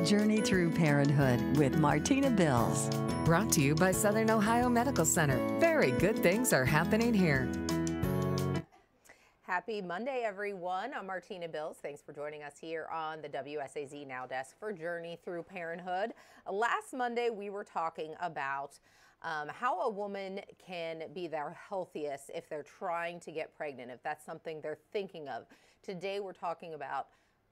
Journey Through Parenthood with Martina Bills. Brought to you by Southern Ohio Medical Center. Very good things are happening here. Happy Monday, everyone. I'm Martina Bills. Thanks for joining us here on the WSAZ Now Desk for Journey Through Parenthood. Last Monday, we were talking about how a woman can be their healthiest if they're trying to get pregnant, if that's something they're thinking of. Today, we're talking about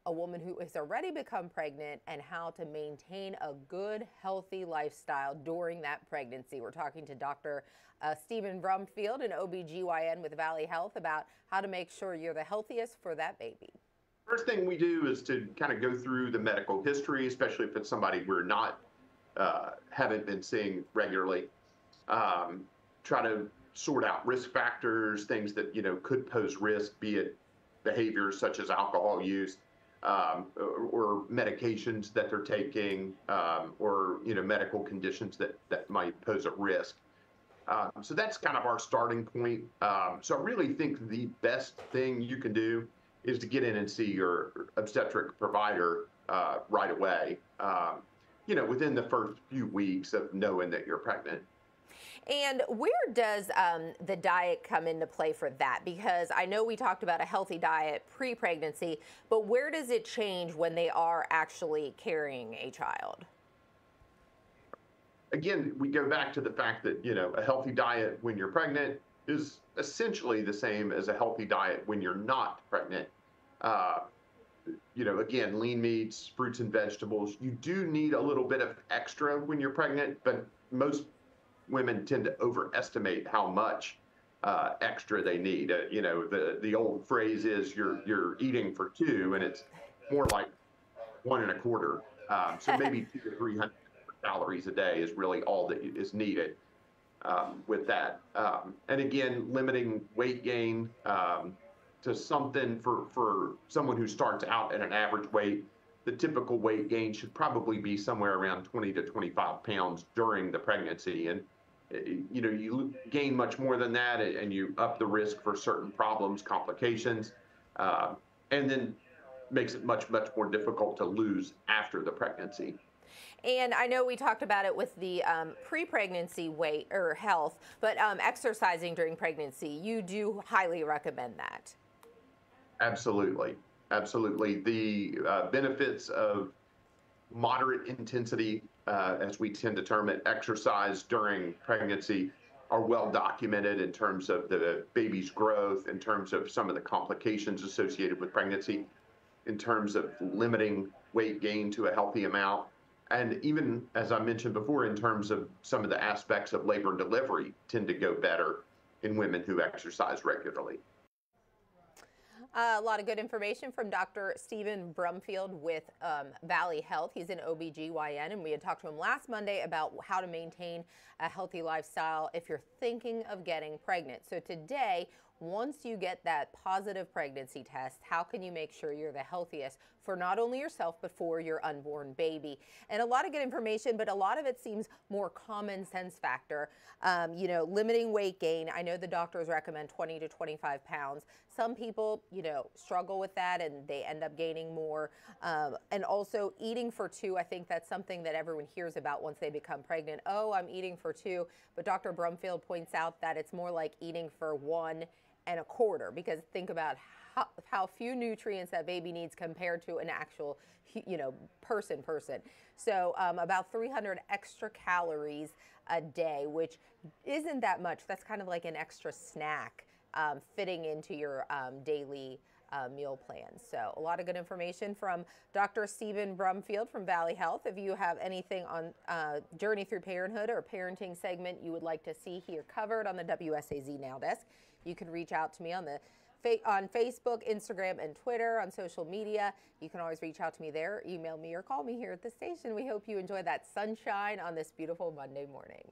a woman who has already become pregnant and how to maintain a good, healthy lifestyle during that pregnancy. We're talking to Dr. Stephen Brumfield, an OBGYN with Valley Health, about how to make sure you're the healthiest for that baby. First thing we do is to kind of go through the medical history, especially if it's somebody we're not, haven't been seeing regularly. Try to sort out risk factors, things that, could pose risk, be it behaviors such as alcohol use, or medications that they're taking, or medical conditions that might pose a risk. So that's kind of our starting point. So I really think the best thing you can do is to get in and see your obstetric provider right away, within the first few weeks of knowing that you're pregnant. And where does the diet come into play for that? Because I know we talked about a healthy diet pre-pregnancy, but where does it change when they are actually carrying a child? Again, we go back to the fact that, a healthy diet when you're pregnant is essentially the same as a healthy diet when you're not pregnant. Again, lean meats, fruits and vegetables. You do need a little bit of extra when you're pregnant, but most women tend to overestimate how much extra they need. The old phrase is you're eating for two, and it's more like 1.25. So maybe 200 to 300 calories a day is really all that is needed with that. And again, limiting weight gain to something for someone who starts out at an average weight. The typical weight gain should probably be somewhere around 20 to 25 pounds during the pregnancy. And you gain much more than that, and you up the risk for certain problems, complications, and then makes it much, much more difficult to lose after the pregnancy. And I know we talked about it with the pre-pregnancy weight or health, but exercising during pregnancy, you do highly recommend that. Absolutely. Absolutely. The benefits of moderate intensity, as we tend to term it, exercise during pregnancy are well documented in terms of the baby's growth, in terms of some of the complications associated with pregnancy, in terms of limiting weight gain to a healthy amount, and even, as I mentioned before, in terms of some of the aspects of labor and delivery tend to go better in women who exercise regularly. A lot of good information from Dr. Stephen Brumfield with Valley Health. He's an OBGYN, and we had talked to him last Monday about how to maintain a healthy lifestyle if you're thinking of getting pregnant. So today, once you get that positive pregnancy test, how can you make sure you're the healthiest for not only yourself, but for your unborn baby? And a lot of good information, but a lot of it seems more common sense factor. Limiting weight gain. I know the doctors recommend 20 to 25 pounds. Some people, struggle with that and they end up gaining more. And also eating for two. I think that's something that everyone hears about once they become pregnant. Oh, I'm eating for two. But Dr. Brumfield points out that it's more like eating for 1.25, because think about how few nutrients that baby needs compared to an actual, person. So about 300 extra calories a day, which isn't that much. That's kind of like an extra snack fitting into your daily meal plan. So a lot of good information from Dr. Stephen Brumfield from Valley Health. If you have anything on Journey Through Parenthood or parenting segment you would like to see here covered on the WSAZ Now Desk, you can reach out to me on Facebook, Instagram, and Twitter, on social media. You can always reach out to me there, email me, or call me here at the station. We hope you enjoy that sunshine on this beautiful Monday morning.